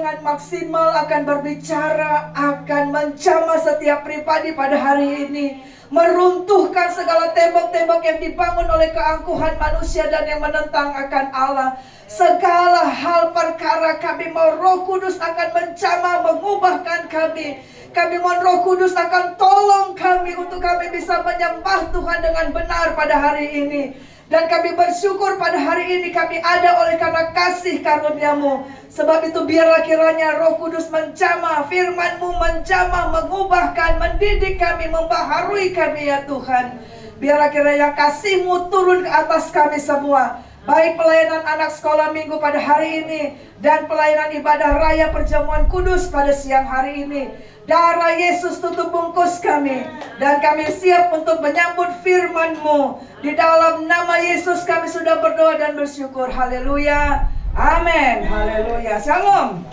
dengan maksimal akan berbicara, akan menjamah setiap pribadi pada hari ini, meruntuhkan segala tembok-tembok yang dibangun oleh keangkuhan manusia dan yang menentang akan Allah. Segala hal perkara kami mau Roh Kudus akan menjamah, mengubahkan kami. Kami mohon Roh Kudus akan tolong kami untuk kami bisa menyembah Tuhan dengan benar pada hari ini. Dan kami bersyukur pada hari ini kami ada oleh karena kasih karunia-Mu. Sebab itu biarlah kiranya Roh Kudus menjamah, firman-Mu menjamah, mengubahkan, mendidik kami, membaharui kami ya Tuhan. Biarlah kiranya kasih-Mu turun ke atas kami semua. Baik pelayanan anak sekolah minggu pada hari ini dan pelayanan ibadah raya perjamuan kudus pada siang hari ini. Darah Yesus tutup bungkus kami, dan kami siap untuk menyambut firman-Mu. Di dalam nama Yesus kami sudah berdoa dan bersyukur. Haleluya. Amin. Haleluya. Shalom.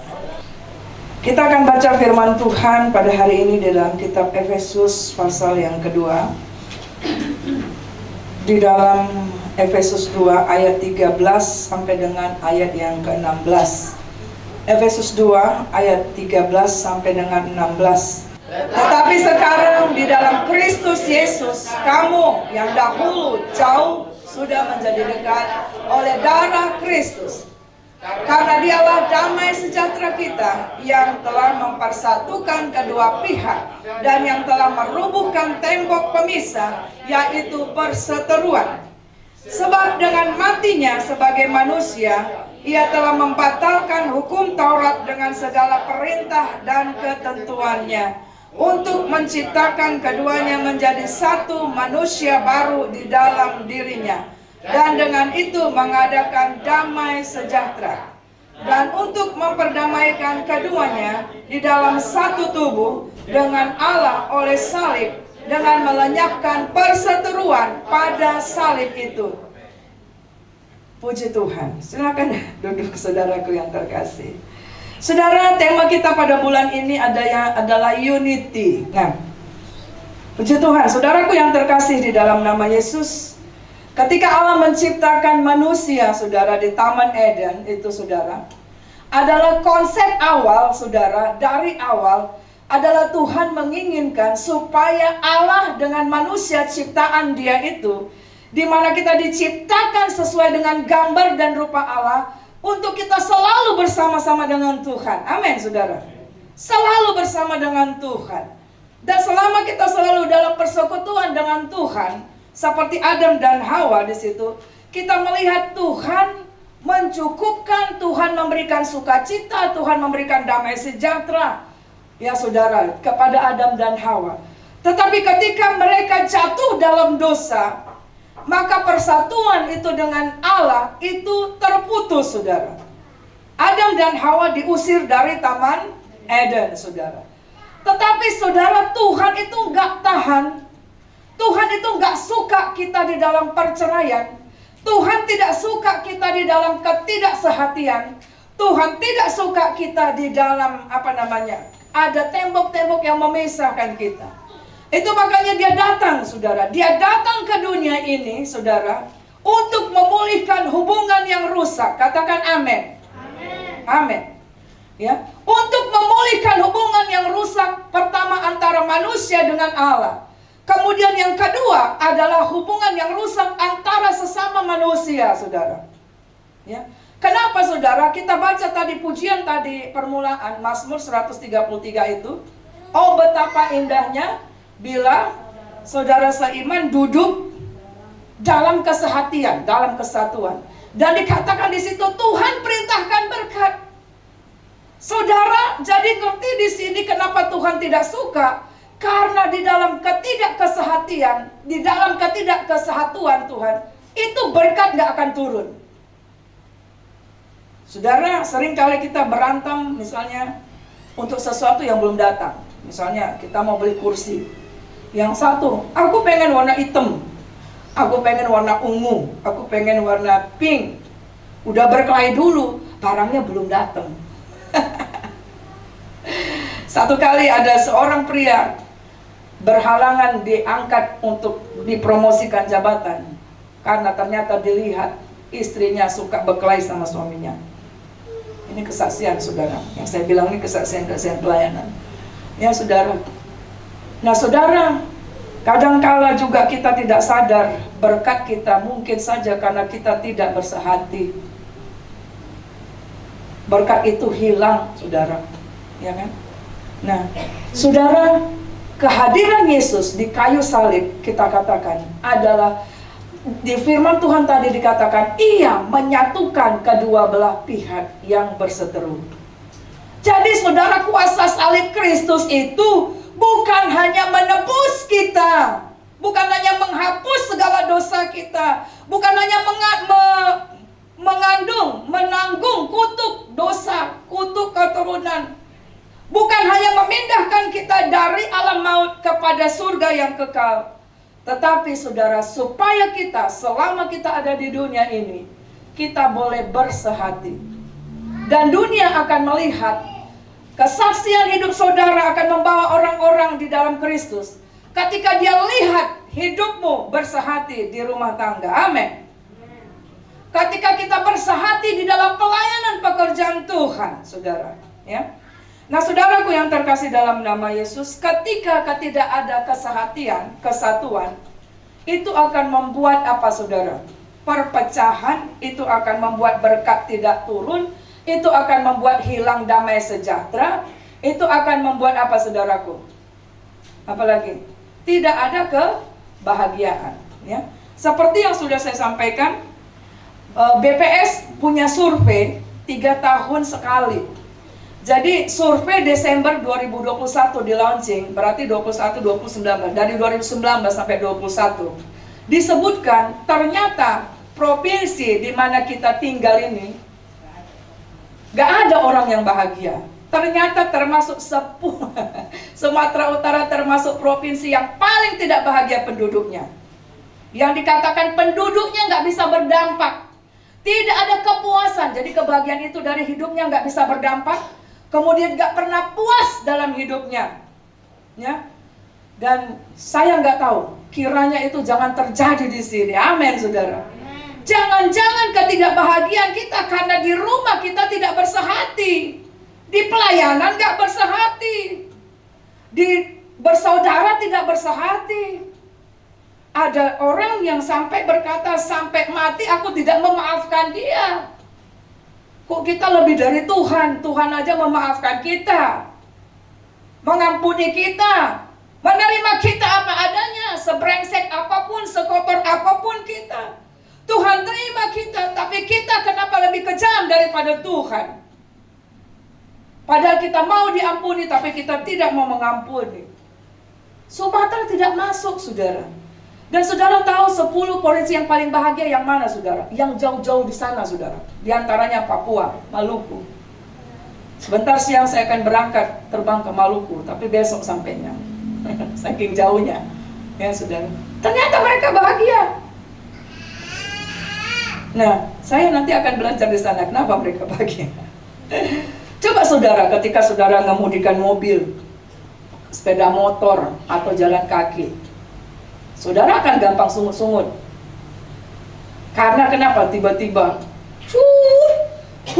Kita akan baca firman Tuhan pada hari ini di dalam kitab Efesus pasal yang kedua. Di dalam Efesus 2 ayat 13 sampai dengan ayat yang ke-16. Efesus 2 ayat 13 sampai dengan 16. Tetapi sekarang di dalam Kristus Yesus, kamu yang dahulu jauh sudah menjadi dekat oleh darah Kristus. Karena Dialah damai sejahtera kita yang telah mempersatukan kedua pihak dan yang telah merubuhkan tembok pemisah, yaitu perseteruan. Sebab dengan matinya sebagai manusia, Ia telah membatalkan hukum Taurat dengan segala perintah dan ketentuannya, untuk menciptakan keduanya menjadi satu manusia baru di dalam dirinya, dan dengan itu mengadakan damai sejahtera. Dan untuk memperdamaikan keduanya di dalam satu tubuh dengan Allah oleh salib, dengan melenyapkan perseteruan pada salib itu. Puji Tuhan. Silakan duduk saudaraku yang terkasih. Saudara, tema kita pada bulan ini adalah unity. Nah, puji Tuhan, saudaraku yang terkasih di dalam nama Yesus. Ketika Allah menciptakan manusia, saudara, di Taman Eden itu, saudara, adalah konsep awal, saudara, dari awal adalah Tuhan menginginkan supaya Allah dengan manusia ciptaan Dia itu, di mana kita diciptakan sesuai dengan gambar dan rupa Allah, untuk kita selalu bersama-sama dengan Tuhan. Amin, saudara. Selalu bersama dengan Tuhan. Dan selama kita selalu dalam persekutuan dengan Tuhan, seperti Adam dan Hawa di situ, kita melihat Tuhan mencukupkan, Tuhan memberikan sukacita, Tuhan memberikan damai sejahtera, ya saudara, kepada Adam dan Hawa. Tetapi ketika mereka jatuh dalam dosa, maka persatuan itu dengan Allah itu terputus, saudara. Adam dan Hawa diusir dari Taman Eden, saudara. Tetapi saudara, Tuhan itu nggak tahan. Tuhan itu nggak suka kita di dalam perceraian. Tuhan tidak suka kita di dalam ketidaksehatian. Tuhan tidak suka kita di dalam ada tembok-tembok yang memisahkan kita. Itu makanya Dia datang, saudara. Dia datang ke dunia ini, saudara, untuk memulihkan hubungan yang rusak. Katakan amin. Amin. Ya, untuk memulihkan hubungan yang rusak, pertama antara manusia dengan Allah. Kemudian yang kedua adalah hubungan yang rusak antara sesama manusia, saudara. Ya. Kenapa, saudara? Kita baca tadi pujian tadi permulaan Mazmur 133 itu. Oh, betapa indahnya bila saudara seiman duduk dalam kesehatian, dalam kesatuan. Dan dikatakan di situ Tuhan perintahkan berkat. Saudara, jadi ngerti di sini kenapa Tuhan tidak suka? Karena di dalam ketidakkesehatian, di dalam ketidakkesatuan Tuhan, itu berkat gak akan turun. Saudara, seringkali kita berantem misalnya untuk sesuatu yang belum datang. Misalnya kita mau beli kursi. Yang satu, aku pengen warna hitam, aku pengen warna ungu, aku pengen warna pink. Udah berkelahi dulu, barangnya belum datang. Satu kali ada seorang pria berhalangan diangkat untuk dipromosikan jabatan, karena ternyata dilihat istrinya suka berkelahi sama suaminya. Ini kesaksian saudara. Yang saya bilang ini kesaksian pelayanan. Ya saudara. Nah saudara, kadangkala juga kita tidak sadar berkat kita mungkin saja karena kita tidak bersehati. Berkat itu hilang saudara. Ya kan? Nah saudara, kehadiran Yesus di kayu salib kita katakan adalah, di firman Tuhan tadi dikatakan, ia menyatukan kedua belah pihak yang berseteru. Jadi saudara, kuasa salib Kristus itu bukan hanya menebus kita, bukan hanya menghapus segala dosa kita, bukan hanya menanggung kutuk dosa, kutuk keturunan, bukan hanya memindahkan kita dari alam maut kepada surga yang kekal. Tetapi saudara, supaya kita selama kita ada di dunia ini, kita boleh bersehati. Dan dunia akan melihat kesaksian hidup saudara akan membawa orang-orang di dalam Kristus. Ketika dia lihat hidupmu bersehati di rumah tangga. Amin. Ketika kita bersehati di dalam pelayanan pekerjaan Tuhan, saudara, ya. Nah saudaraku yang terkasih dalam nama Yesus, ketika tidak ada kesehatian, kesatuan, itu akan membuat apa saudara? Perpecahan, itu akan membuat berkat tidak turun, itu akan membuat hilang damai sejahtera, itu akan membuat apa saudaraku? Apalagi? Tidak ada kebahagiaan. Ya. Seperti yang sudah saya sampaikan, BPS punya survei 3 tahun sekali. Jadi survei Desember 2021 di launching, berarti 21-29, dari 2019 sampai 21. Disebutkan ternyata provinsi di mana kita tinggal ini gak ada orang yang bahagia. Ternyata termasuk Sumatera Utara termasuk provinsi yang paling tidak bahagia penduduknya. Yang dikatakan penduduknya gak bisa berdampak. Tidak ada kepuasan, jadi kebahagiaan itu dari hidupnya gak bisa berdampak. Kemudian gak pernah puas dalam hidupnya, ya. Dan saya nggak tahu, kiranya itu jangan terjadi di sini. Amin, saudara. Jangan-jangan ketidakbahagiaan kita karena di rumah kita tidak bersehati, di pelayanan nggak bersehati, di bersaudara tidak bersehati. Ada orang yang sampai berkata, sampai mati aku tidak memaafkan dia. Kok kita lebih dari Tuhan? Tuhan aja memaafkan kita, mengampuni kita, menerima kita apa adanya, sebrengsek apapun, sekotor apapun kita. Tuhan terima kita, tapi kita kenapa lebih kejam daripada Tuhan? Padahal kita mau diampuni, tapi kita tidak mau mengampuni. Sumatera tidak masuk, saudara. Dan saudara tahu 10 provinsi yang paling bahagia yang mana, saudara? Yang jauh-jauh di sana, saudara. Di antaranya Papua, Maluku. Sebentar siang saya akan berangkat terbang ke Maluku, tapi besok sampainya. Saking jauhnya. Ya, saudara. Ternyata mereka bahagia. Nah, saya nanti akan belajar di sana kenapa mereka bahagia. Coba saudara, ketika saudara ngemudikan mobil, sepeda motor, atau jalan kaki, saudara akan gampang sungut-sungut. Karena kenapa? Tiba-tiba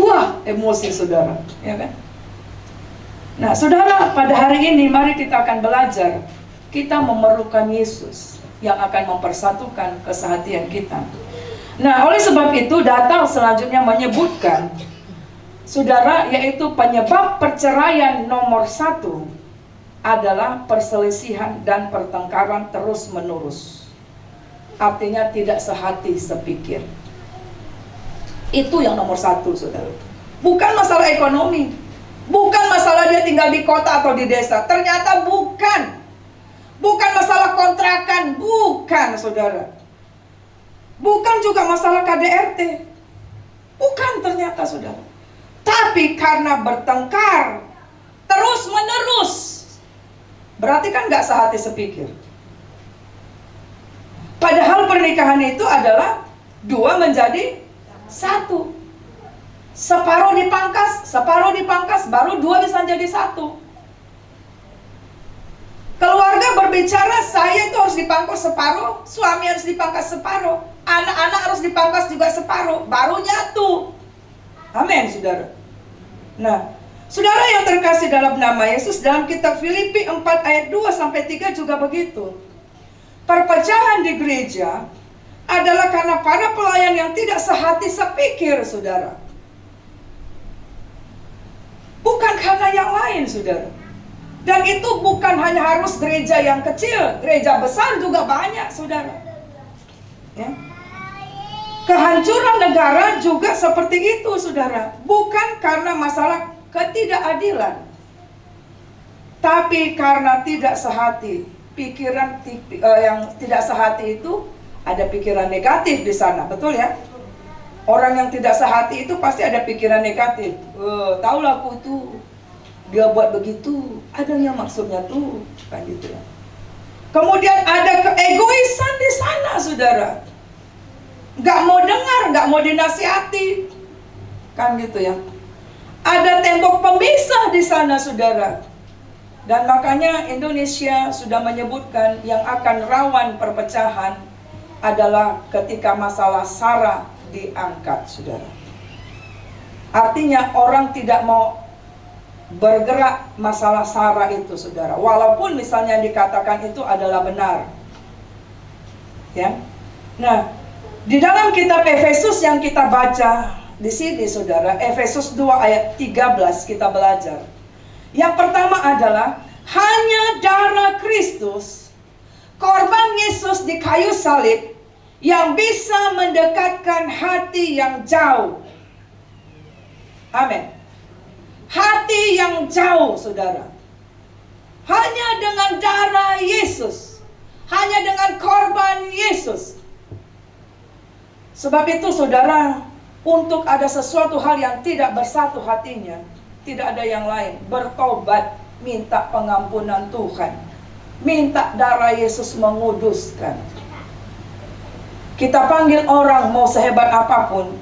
wah, emosi saudara, ya kan? Nah, saudara, pada hari ini mari kita akan belajar. Kita memerlukan Yesus yang akan mempersatukan kesehatian kita. Nah, oleh sebab itu data selanjutnya menyebutkan, saudara, yaitu penyebab perceraian nomor 1 adalah perselisihan dan pertengkaran terus-menerus. Artinya tidak sehati sepikir. Itu yang nomor 1, saudara. Bukan masalah ekonomi, bukan masalah dia tinggal di kota atau di desa. Ternyata bukan. Bukan masalah kontrakan, bukan, saudara. Bukan juga masalah KDRT. Bukan ternyata, saudara. Tapi karena bertengkar terus-menerus, berarti kan gak sehati sepikir. Padahal pernikahan itu adalah 2 menjadi 1. Separuh dipangkas, baru 2 bisa jadi 1. Keluarga berbicara, saya itu harus dipangkas separuh, suami harus dipangkas separuh, anak-anak harus dipangkas juga separuh, baru nyatu. Amin, saudara. Nah, saudara yang terkasih dalam nama Yesus, dalam kitab Filipi 4 ayat 2-3 juga begitu. Perpecahan di gereja adalah karena para pelayan yang tidak sehati sepikir, saudara. Bukan karena yang lain, saudara. Dan itu bukan hanya harus gereja yang kecil, gereja besar juga banyak, saudara. Ya. Kehancuran negara juga seperti itu, saudara. Bukan karena masalah ketidakadilan, tapi karena tidak sehati. Pikiran yang tidak sehati itu ada pikiran negatif di sana, betul ya? Orang yang tidak sehati itu pasti ada pikiran negatif. Taulah aku tuh, dia buat begitu, ada yang maksudnya tuh, kan gitu ya. Kemudian ada keegoisan di sana, saudara. Gak mau dengar, gak mau dinasihati, kan gitu ya. Ada tembok pemisah di sana, saudara. Dan makanya Indonesia sudah menyebutkan yang akan rawan perpecahan adalah ketika masalah SARA diangkat, saudara. Artinya orang tidak mau bergerak masalah SARA itu, saudara. Walaupun misalnya dikatakan itu adalah benar. Ya. Nah, di dalam kitab Efesus yang kita baca di sini, saudara, Efesus 2 ayat 13 kita belajar. Yang pertama adalah hanya darah Kristus, korban Yesus di kayu salib, yang bisa mendekatkan hati yang jauh. Amin. Hati yang jauh, saudara. Hanya dengan darah Yesus, hanya dengan korban Yesus. Sebab itu, saudara, untuk ada sesuatu hal yang tidak bersatu hatinya, tidak ada yang lain. Bertobat, minta pengampunan Tuhan, minta darah Yesus menguduskan. Kita panggil orang mau sehebat apapun,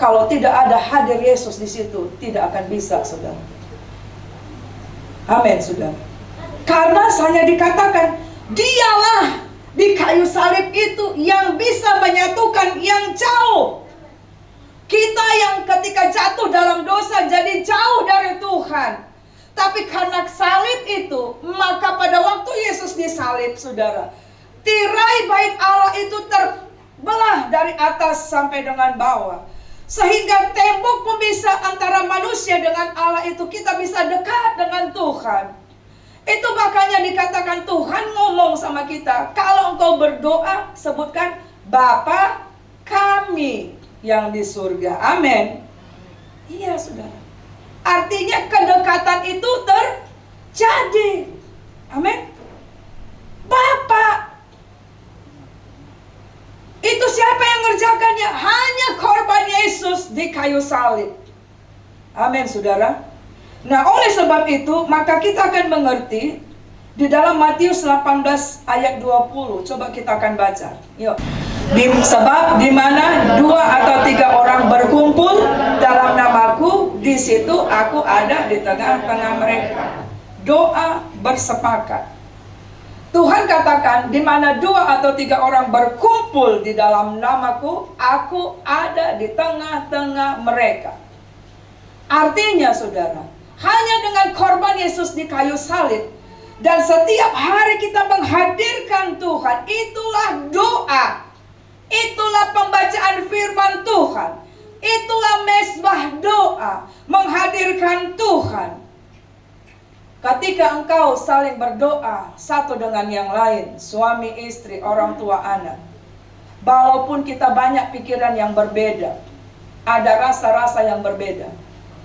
kalau tidak ada hadir Yesus di situ, tidak akan bisa, saudara. Amin, saudara. Karena hanya dikatakan, dialah di kayu salib itu yang bisa menyatukan yang jauh. Kita yang ketika jatuh dalam dosa jadi jauh dari Tuhan. Tapi karena salib itu, maka pada waktu Yesus disalib, saudara, tirai bait Allah itu terbelah dari atas sampai dengan bawah. Sehingga tembok pemisah antara manusia dengan Allah itu, kita bisa dekat dengan Tuhan. Itu makanya dikatakan Tuhan ngomong sama kita, kalau engkau berdoa, sebutkan Bapa kami yang di surga. Amin. Iya, saudara. Artinya kedekatan itu terjadi. Amin. Bapa. Itu siapa yang mengerjakannya? Hanya korban Yesus di kayu salib. Amin, saudara. Nah, oleh sebab itu, maka kita akan mengerti di dalam Matius 18 ayat 20. Coba kita akan baca. Yuk. Sebab di mana 2 atau 3 orang berkumpul dalam namaku, di situ aku ada di tengah-tengah mereka. Doa bersepakat. Tuhan katakan, di mana 2 atau 3 orang berkumpul di dalam namaku, aku ada di tengah-tengah mereka. Artinya, saudara, hanya dengan korban Yesus di kayu salib, dan setiap hari kita menghadirkan Tuhan, itulah doa. Itulah pembacaan firman Tuhan. Itulah mezbah doa, menghadirkan Tuhan. Ketika engkau saling berdoa satu dengan yang lain, suami, istri, orang tua, anak, walaupun kita banyak pikiran yang berbeda, ada rasa-rasa yang berbeda,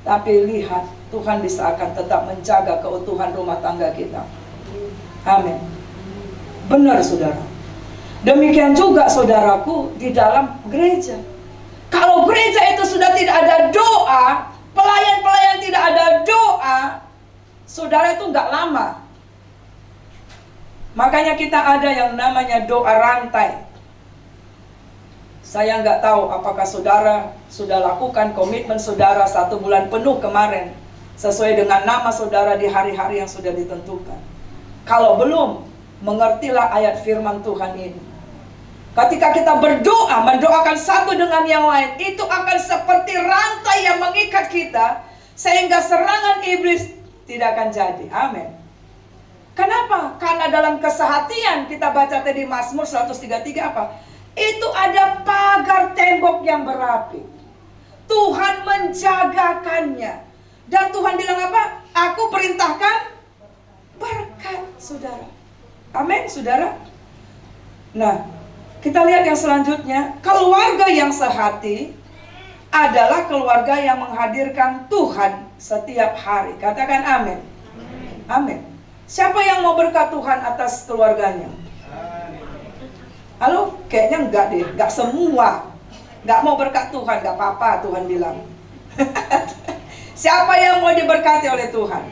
tapi lihat, Tuhan bisa akan tetap menjaga keutuhan rumah tangga kita. Amin. Benar, saudara. Demikian juga, saudaraku, di dalam gereja. Kalau gereja itu sudah tidak ada doa, pelayan-pelayan tidak ada doa, saudara, itu nggak lama. Makanya kita ada yang namanya doa rantai. Saya nggak tahu apakah saudara sudah lakukan komitmen saudara 1 bulan penuh kemarin, sesuai dengan nama saudara di hari-hari yang sudah ditentukan. Kalau belum, mengertilah ayat firman Tuhan ini. Ketika kita berdoa, mendoakan satu dengan yang lain, itu akan seperti rantai yang mengikat kita, sehingga serangan iblis tidak akan jadi. Amin. Kenapa? Karena dalam kesehatian, kita baca tadi Mazmur 133 apa? Itu ada pagar tembok yang berapi. Tuhan menjagakannya. Dan Tuhan bilang apa? Aku perintahkan berkat, saudara. Amin, saudara. Nah, kita lihat yang selanjutnya. Keluarga yang sehati adalah keluarga yang menghadirkan Tuhan setiap hari. Katakan amin. Amin. Siapa yang mau berkat Tuhan atas keluarganya? Halo? Kayaknya enggak deh. Enggak semua. Enggak mau berkat Tuhan. Enggak apa-apa, Tuhan bilang. Siapa yang mau diberkati oleh Tuhan?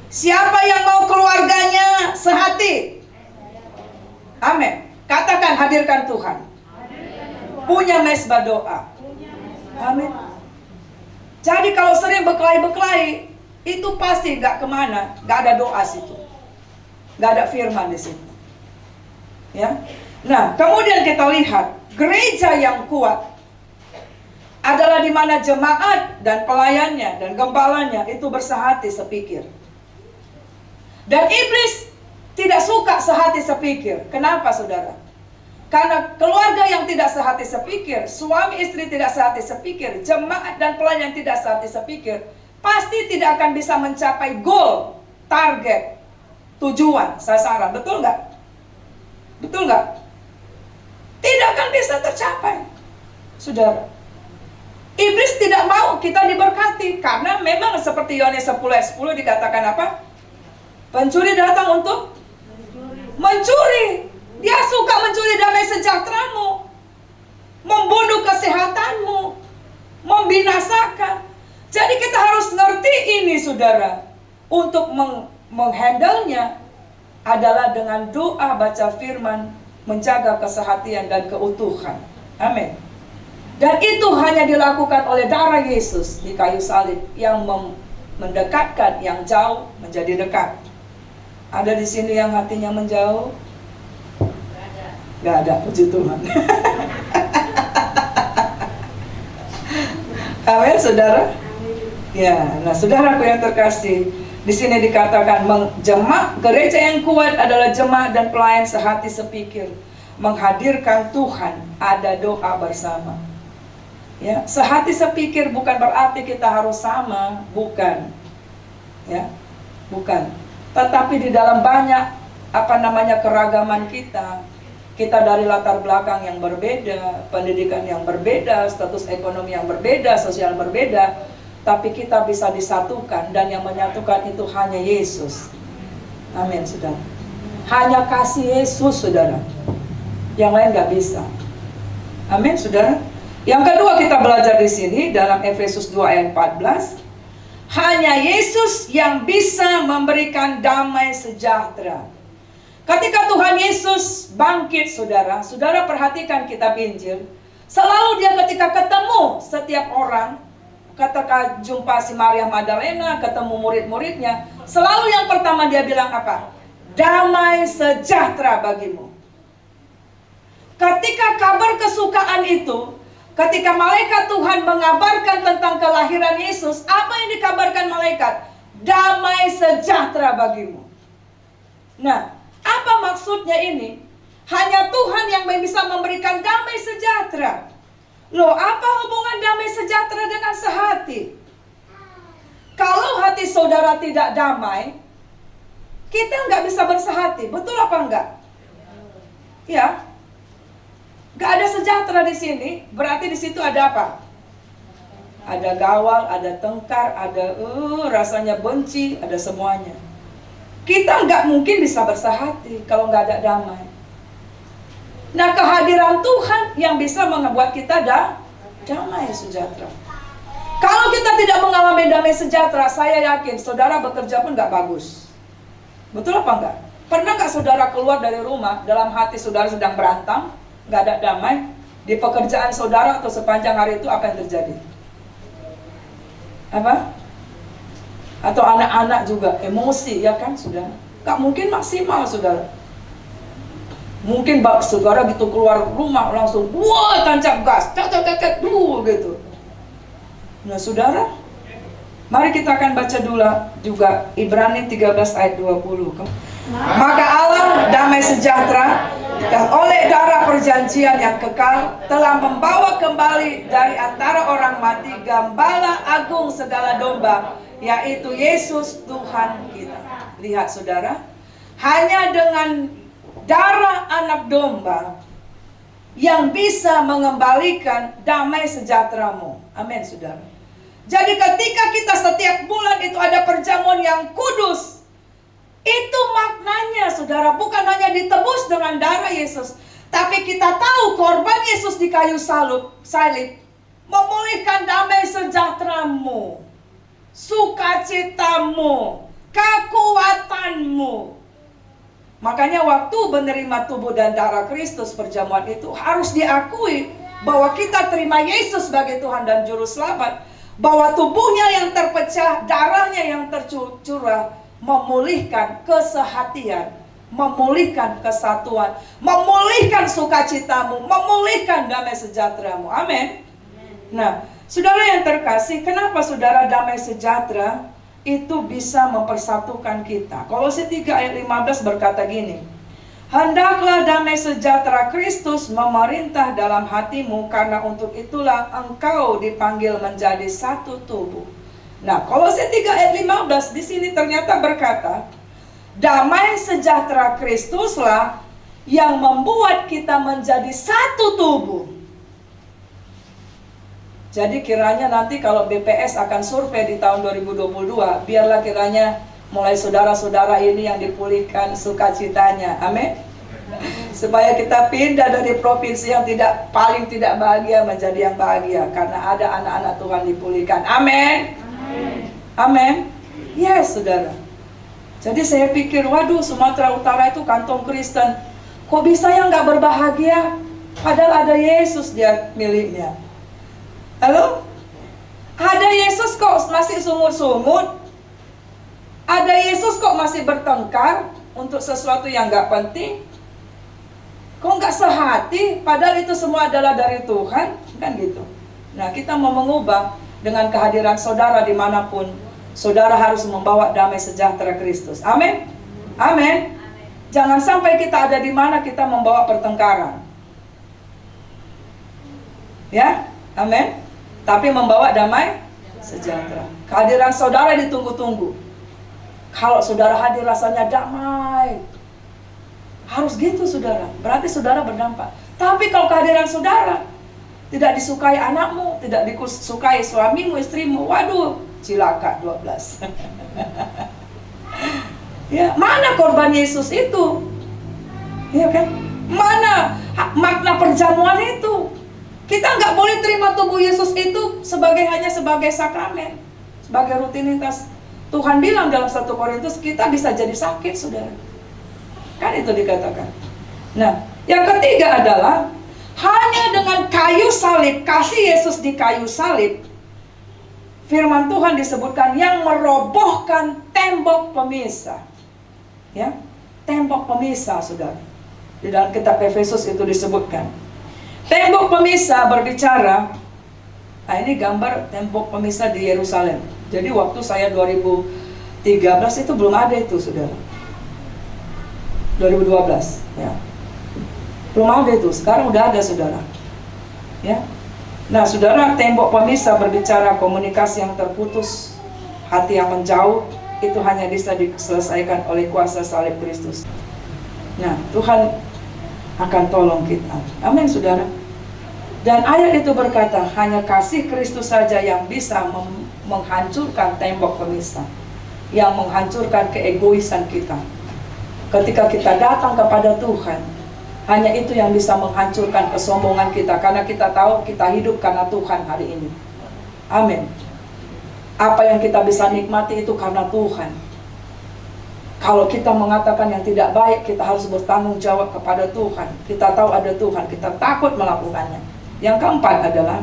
Siapa yang mau keluarganya sehati? Amin. Katakan, hadirkan Tuhan. Punya mesbah doa. Amin. Jadi kalau sering berkelahi-berkelahi, itu pasti gak kemana. Gak ada doa situ. Gak ada firman di situ. Ya. Nah, kemudian kita lihat gereja yang kuat adalah di mana jemaat dan pelayannya dan gembalanya itu bersehati sepikir. Dan iblis tidak suka sehati sepikir. Kenapa, saudara? Karena keluarga yang tidak sehati sepikir, suami istri tidak sehati sepikir, jemaat dan pelayan tidak sehati sepikir, pasti tidak akan bisa mencapai goal, target, tujuan, sasaran. Betul nggak? Betul nggak? Tidak akan bisa tercapai, saudara. Iblis tidak mau kita diberkati, karena memang seperti Yohanes 10:10 dikatakan apa? Pencuri datang untuk mencuri. Dia suka mencuri damai sejahteramu, membunuh kesehatanmu, membinasakan. Jadi kita harus ngerti ini, saudara. Untuk menghandle-nya adalah dengan doa, baca firman, menjaga kesehatan dan keutuhan. Amin. Dan itu hanya dilakukan oleh darah Yesus di kayu salib yang mendekatkan yang jauh menjadi dekat. Ada di sini yang hatinya menjauh? Gak ada, puji Tuhan. Amin, saudara. Ya, nah saudaraku yang terkasih, di sini dikatakan gereja yang kuat adalah jemaat dan pelayan sehati sepikir, menghadirkan Tuhan, ada doa bersama. Ya, sehati sepikir bukan berarti kita harus sama, bukan. Ya, bukan. Tetapi di dalam banyak keragaman kita dari latar belakang yang berbeda, pendidikan yang berbeda, status ekonomi yang berbeda, sosial berbeda, tapi kita bisa disatukan, dan yang menyatukan itu hanya Yesus. Amin, saudara. Hanya kasih Yesus, saudara. Yang lain gak bisa. Amin, saudara. Yang kedua kita belajar di sini dalam Efesus 2 ayat 14. Hanya Yesus yang bisa memberikan damai sejahtera. Ketika Tuhan Yesus bangkit, saudara, saudara perhatikan kitab Injil. Selalu dia ketika ketemu setiap orang, ketika jumpa si Maria Magdalena, ketemu murid-muridnya, selalu yang pertama dia bilang apa? Damai sejahtera bagimu. Ketika kabar kesukaan itu, ketika malaikat Tuhan mengabarkan tentang kelahiran Yesus, apa yang dikabarkan malaikat? Damai sejahtera bagimu. Nah, apa maksudnya ini? Hanya Tuhan yang bisa memberikan damai sejahtera. Loh, apa hubungan damai sejahtera dengan sehati? Kalau hati saudara tidak damai, kita nggak bisa bersehati. Betul apa enggak? Ya. Gak ada sejahtera di sini, berarti di situ ada apa? Ada gawal, ada tengkar, ada rasanya benci, ada semuanya. Kita nggak mungkin bisa bersehati kalau nggak ada damai. Nah, kehadiran Tuhan yang bisa membuat kita damai sejahtera. Kalau kita tidak mengalami damai sejahtera, saya yakin saudara bekerja pun nggak bagus. Betul apa enggak? Pernah nggak saudara keluar dari rumah, dalam hati saudara sedang berantem, nggak ada damai? Di pekerjaan saudara atau sepanjang hari itu apa yang terjadi? Apa? Atau anak-anak juga emosi, ya kan, saudara? Nggak mungkin maksimal, saudara. Mungkin saudara gitu keluar rumah langsung, wah, tancap gas, tet, gitu. Nah, saudara, Mari kita akan baca dulu juga Ibrani 13 ayat 20. Maka Allah damai sejahtera yang oleh darah perjanjian yang kekal telah membawa kembali dari antara orang mati Gembala agung segala domba, yaitu Yesus Tuhan kita. Lihat saudara, hanya dengan darah anak domba yang bisa mengembalikan damai sejahteramu. Amin saudara. Jadi ketika kita setiap bulan itu ada perjamuan yang kudus, itu maknanya saudara, bukan hanya ditebus dengan darah Yesus, tapi kita tahu korban Yesus di kayu salib memulihkan damai sejahteramu, sukacitamu, kekuatanmu. Makanya waktu menerima tubuh dan darah Kristus perjamuan itu harus diakui bahwa kita terima Yesus sebagai Tuhan dan Juru Selamat, bahwa tubuhnya yang terpecah, darahnya yang tercurah memulihkan kesehatian, memulihkan kesatuan, memulihkan sukacitamu, memulihkan damai sejahteramu. Amin. Nah, saudara yang terkasih, kenapa saudara damai sejahtera itu bisa mempersatukan kita? Kolose 3 ayat 15 berkata gini, hendaklah damai sejahtera Kristus memerintah dalam hatimu, karena untuk itulah engkau dipanggil menjadi satu tubuh. Nah, Kolose 3 ayat 15 di sini ternyata berkata, damai sejahtera Kristuslah yang membuat kita menjadi satu tubuh. Jadi kiranya nanti kalau BPS akan survei di tahun 2022, biarlah kiranya mulai saudara-saudara ini yang dipulihkan sukacitanya. Amin. Supaya kita pindah dari provinsi yang paling tidak bahagia menjadi yang bahagia, karena ada anak-anak Tuhan dipulihkan. Amin. Amin. Yes, saudara. Jadi saya pikir, waduh, Sumatera Utara itu kantong Kristen, kok bisa yang gak berbahagia? Padahal ada Yesus dia miliknya. Halo? Ada Yesus kok masih sungut-sungut? Ada Yesus kok masih bertengkar untuk sesuatu yang gak penting? Kok gak sehati? Padahal itu semua adalah dari Tuhan. Kan gitu. Nah, kita mau mengubah dengan kehadiran saudara dimanapun. Saudara harus membawa damai sejahtera Kristus. Amin. Amin. Jangan sampai kita ada di mana kita membawa pertengkaran. Ya. Amin. Tapi membawa damai sejahtera. Kehadiran saudara ditunggu-tunggu. Kalau saudara hadir rasanya damai. Harus gitu saudara. Berarti saudara berdampak. Tapi kalau kehadiran saudara tidak disukai anakmu, tidak disukai suamimu, istrimu, waduh, cilaka 12. Ya, mana korban Yesus itu? Ya kan? Mana makna perjamuan itu? Kita nggak boleh terima tubuh Yesus itu hanya sebagai sakramen, sebagai rutinitas. Tuhan bilang dalam 1 Korintus, kita bisa jadi sakit, saudara. Kan itu dikatakan. Nah, yang ketiga adalah hanya dengan kayu salib, kasih Yesus di kayu salib, firman Tuhan disebutkan yang merobohkan tembok pemisah. Ya, tembok pemisah, saudara. Di dalam kitab Efesus itu disebutkan. Tembok pemisah berbicara, nah ini gambar tembok pemisah di Yerusalem. Jadi waktu saya 2013 itu belum ada itu, saudara. 2012, ya. Belum ada itu, sekarang udah ada, saudara. Ya. Nah, saudara, tembok pemisah berbicara komunikasi yang terputus, hati yang menjauh, itu hanya bisa diselesaikan oleh kuasa salib Kristus. Nah, Tuhan akan tolong kita. Amin, saudara. Dan ayat itu berkata, hanya kasih Kristus saja yang bisa menghancurkan tembok pemisah, yang menghancurkan keegoisan kita. Ketika kita datang kepada Tuhan, hanya itu yang bisa menghancurkan kesombongan kita, karena kita tahu kita hidup karena Tuhan hari ini. Amin. Apa yang kita bisa nikmati itu karena Tuhan. Kalau kita mengatakan yang tidak baik, kita harus bertanggung jawab kepada Tuhan. Kita tahu ada Tuhan, kita takut melakukannya. Yang keempat adalah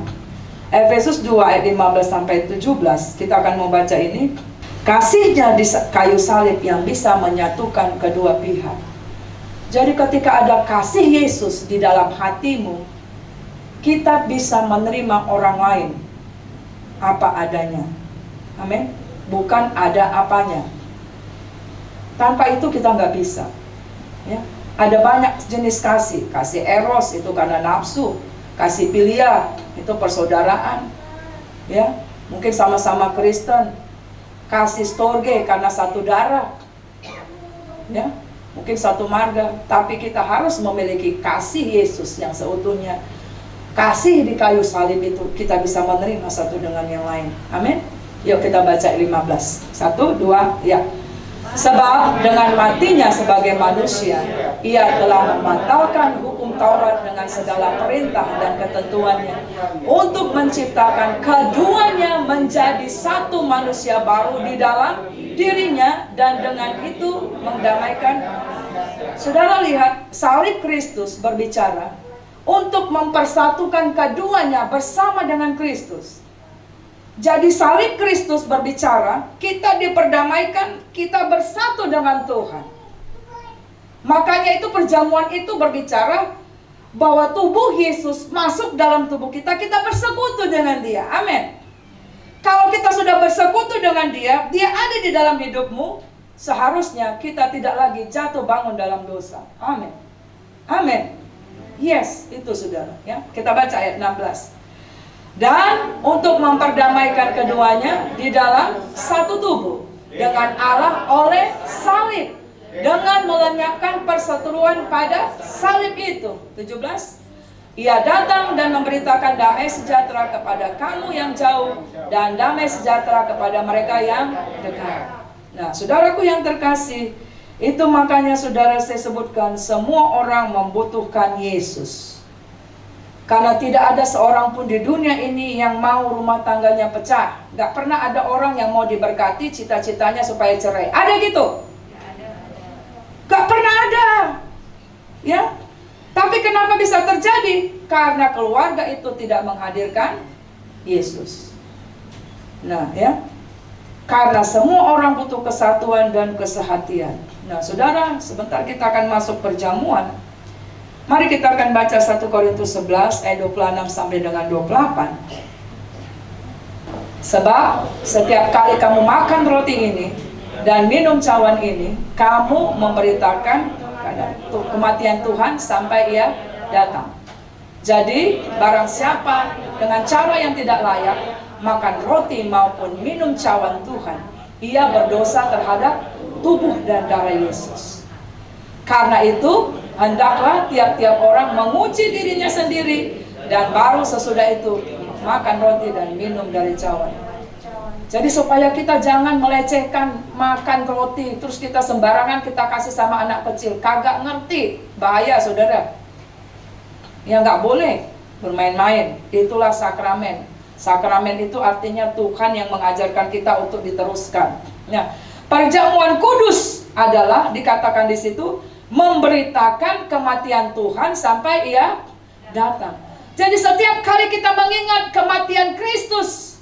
Efesus 2 ayat 15-17. Kita akan membaca ini. Kasihnya di kayu salib yang bisa menyatukan kedua pihak. Jadi ketika ada kasih Yesus di dalam hatimu, kita bisa menerima orang lain apa adanya. Amin. Bukan ada apanya. Tanpa itu kita nggak bisa. Ya. Ada banyak jenis kasih. Kasih eros itu karena nafsu. Kasih filia itu persaudaraan. Ya, mungkin sama-sama Kristen. Kasih storge karena satu darah. Ya, mungkin satu marga. Tapi kita harus memiliki kasih Yesus yang seutuhnya. Kasih di kayu salib itu kita bisa menerima satu dengan yang lain. Amin. Yuk kita baca 15. 1, 2, ya. Sebab dengan matinya sebagai manusia, ia telah membatalkan hukum Taurat dengan segala perintah dan ketentuannya, untuk menciptakan keduanya menjadi satu manusia baru di dalam dirinya, dan dengan itu mendamaikan. Saudara lihat, salib Kristus berbicara untuk mempersatukan keduanya bersama dengan Kristus. Jadi salib Kristus berbicara, kita diperdamaikan, kita bersatu dengan Tuhan. Makanya itu perjamuan itu berbicara bahwa tubuh Yesus masuk dalam tubuh kita, kita bersekutu dengan Dia. Amin. Kalau kita sudah bersekutu dengan Dia, Dia ada di dalam hidupmu, seharusnya kita tidak lagi jatuh bangun dalam dosa. Amin. Amin. Yes, itu saudara. Ya, kita baca ayat 16. Dan untuk memperdamaikan keduanya di dalam satu tubuh dengan Allah oleh salib, dengan melenyapkan perseteruan pada salib itu. 17. Ia datang dan memberitakan damai sejahtera kepada kamu yang jauh, dan damai sejahtera kepada mereka yang dekat. Nah, saudaraku yang terkasih, itu makanya saudara saya sebutkan, semua orang membutuhkan Yesus. Karena tidak ada seorang pun di dunia ini yang mau rumah tangganya pecah. Gak pernah ada orang yang mau diberkati cita-citanya supaya cerai. Ada gitu? Gak pernah ada. Ya. Tapi kenapa bisa terjadi? Karena keluarga itu tidak menghadirkan Yesus. Nah, ya. Karena semua orang butuh kesatuan dan kesehatian. Nah, saudara, sebentar kita akan masuk perjamuan. Mari kita akan baca 1 Korintus 11 ayat 26 sampai dengan 28. Sebab setiap kali kamu makan roti ini dan minum cawan ini, kamu memberitakan kematian Tuhan sampai Ia datang. Jadi barang siapa dengan cara yang tidak layak makan roti maupun minum cawan Tuhan, ia berdosa terhadap tubuh dan darah Yesus. Karena itu, hendaklah tiap-tiap orang menguji dirinya sendiri, dan baru sesudah itu makan roti dan minum dari cawan. Jadi supaya kita jangan melecehkan makan roti, terus kita sembarangan kita kasih sama anak kecil, kagak ngerti, bahaya saudara. Ya nggak boleh bermain-main, itulah sakramen. Sakramen itu artinya Tuhan yang mengajarkan kita untuk diteruskan. Nah, perjamuan kudus adalah dikatakan di situ memberitakan kematian Tuhan sampai Ia datang. Jadi setiap kali kita mengingat kematian Kristus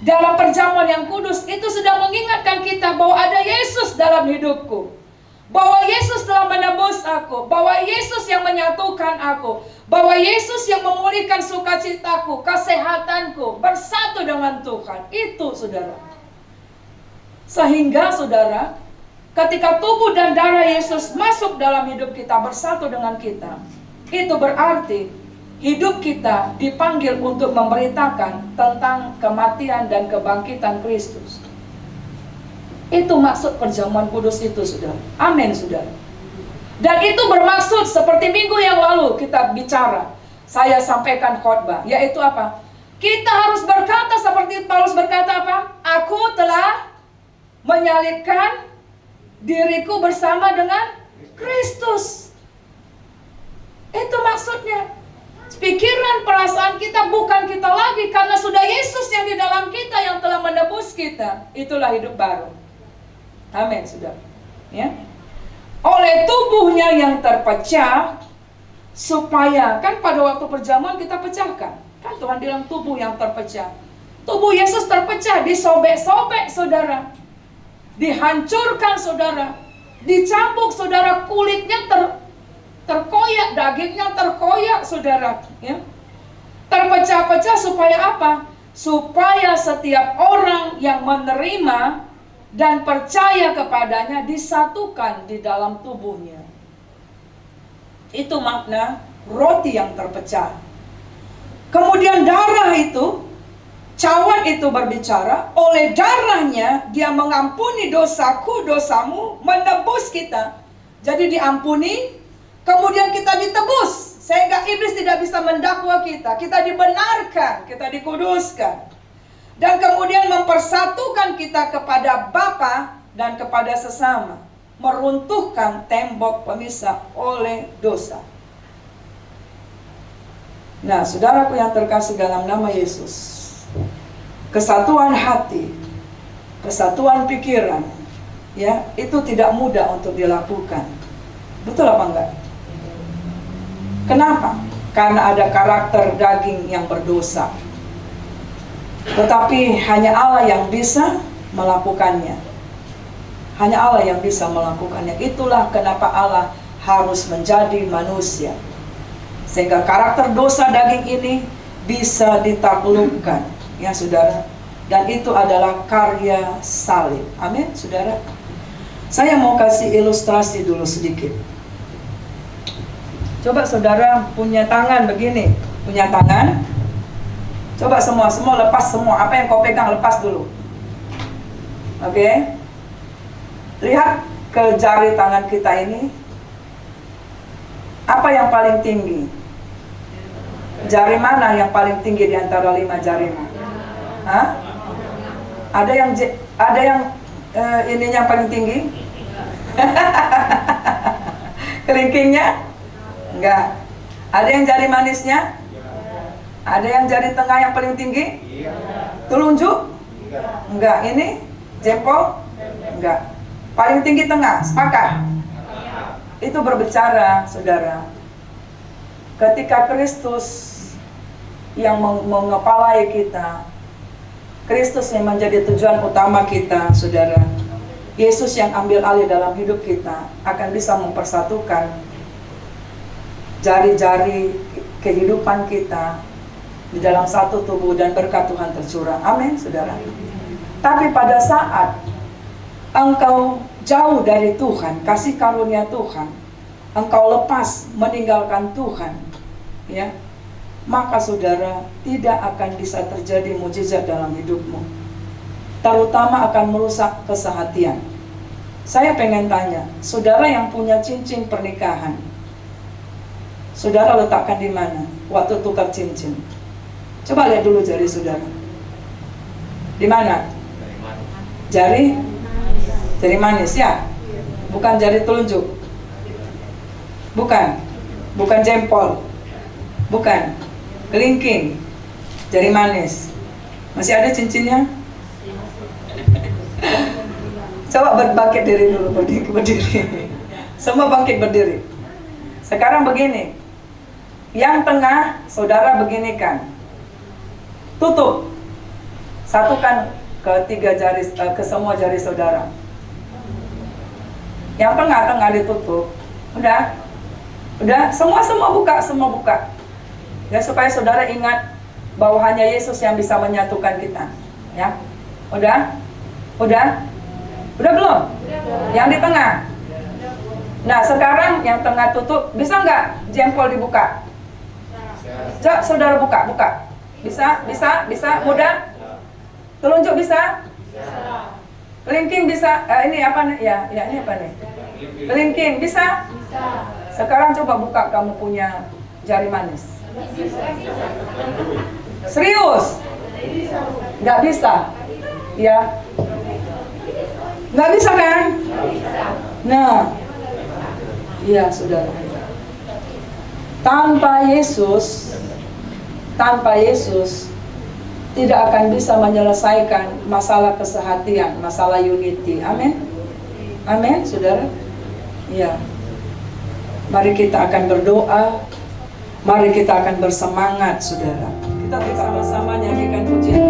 dalam perjamuan yang kudus, itu sudah mengingatkan kita bahwa ada Yesus dalam hidupku, bahwa Yesus telah menebus aku, bahwa Yesus yang menyatukan aku, bahwa Yesus yang memulihkan sukacitaku, kesehatanku, bersatu dengan Tuhan. Itu saudara. Sehingga saudara, ketika tubuh dan darah Yesus masuk dalam hidup kita, bersatu dengan kita, itu berarti hidup kita dipanggil untuk memberitakan tentang kematian dan kebangkitan Kristus. Itu maksud perjamuan kudus itu, saudara. Amin, saudara. Dan itu bermaksud seperti minggu yang lalu kita bicara, saya sampaikan khotbah, yaitu apa? Kita harus berkata seperti Paulus berkata apa? Aku telah menyalibkan diriku bersama dengan Kristus. Itu maksudnya. Pikiran, perasaan kita bukan kita lagi, karena sudah Yesus yang di dalam kita yang telah menebus kita. Itulah hidup baru. Amin, saudara. Ya. Oleh tubuhnya yang terpecah, supaya kan pada waktu perjamuan kita pecahkan. Kan Tuhan bilang tubuh yang terpecah. Tubuh Yesus terpecah, disobek-sobek saudara, dihancurkan saudara, dicambuk saudara, kulitnya terkoyak, dagingnya terkoyak saudara, ya. Terpecah-pecah supaya apa? supaya setiap orang yang menerima dan percaya kepadanya disatukan di dalam tubuhnya. Itu makna roti yang terpecah. Kemudian darah itu, cawan itu berbicara, oleh darahnya dia mengampuni dosaku, dosamu, menebus kita. Jadi diampuni, kemudian kita ditebus. Sehingga iblis tidak bisa mendakwa kita. Kita dibenarkan, kita dikuduskan. Dan kemudian mempersatukan kita kepada Bapa dan kepada sesama. Meruntuhkan tembok pemisah oleh dosa. Nah, saudaraku yang terkasih dalam nama Yesus, kesatuan hati, kesatuan pikiran, ya, itu tidak mudah untuk dilakukan. Betul apa enggak? Kenapa? Karena ada karakter daging yang berdosa. Tetapi hanya Allah yang bisa melakukannya. Hanya Allah yang bisa melakukannya. Itulah kenapa Allah harus menjadi manusia. Sehingga karakter dosa daging ini bisa ditaklukkan, ya saudara. Dan itu adalah karya salib. Amin, saudara. Saya mau kasih ilustrasi dulu sedikit. Coba saudara punya tangan begini. Punya tangan. Coba semua lepas semua. Apa yang kau pegang lepas dulu. Oke. Lihat ke jari tangan kita ini. Apa yang paling tinggi? Jari mana yang paling tinggi di antara 5 jarimu? Hah? Ada yang ininya paling tinggi? Kelingkingnya? Enggak. Ada yang jari manisnya? Ada yang jari tengah yang paling tinggi? Telunjuk? Enggak. Ini jempol? Enggak. Paling tinggi tengah, sepakat? Itu berbicara, saudara, ketika Kristus yang mengepalai kita, Kristus yang menjadi tujuan utama kita, saudara, Yesus yang ambil alih dalam hidup kita, akan bisa mempersatukan jari-jari kehidupan kita di dalam satu tubuh dan berkat Tuhan tercurah. Amin, saudara. Tapi pada saat engkau jauh dari Tuhan, kasih karunia Tuhan, engkau lepas meninggalkan Tuhan, ya, maka saudara tidak akan bisa terjadi mujizat dalam hidupmu. Terutama akan merusak kesehatian. Saya pengen tanya, saudara yang punya cincin pernikahan, saudara letakkan di mana waktu tukar cincin? Coba lihat dulu jari saudara. Di mana? Jari manis, ya? Bukan jari telunjuk. Bukan jempol. Bukan. Kelingking. Jari manis. Masih ada cincinnya? Coba bangkit diri dulu, berdiri. Semua bangkit berdiri. Sekarang begini. Yang tengah saudara beginikan. Tutup. Satukan ke semua jari saudara. Yang tengah ditutup. Udah, semua buka. Ya, supaya saudara ingat bahwa hanya Yesus yang bisa menyatukan kita. Ya, udah belum? Yang di tengah. Nah, sekarang yang tengah tutup, bisa nggak jempol dibuka? Coba saudara buka. Bisa, mudah. Telunjuk bisa? Kelingking bisa? Ini apa nih? Ya, ini apa nih? Kelingking bisa? Sekarang coba buka kamu punya jari manis. Serius? Nggak bisa? Ya? Nggak bisa kan? Nah, iya saudara. Tanpa Yesus tidak akan bisa menyelesaikan masalah kesehatan, masalah unity. Amin. Amin, saudara. Ya. Mari kita akan berdoa. Mari kita akan bersemangat, saudara. Kita bersama-sama nyanyikan pujian.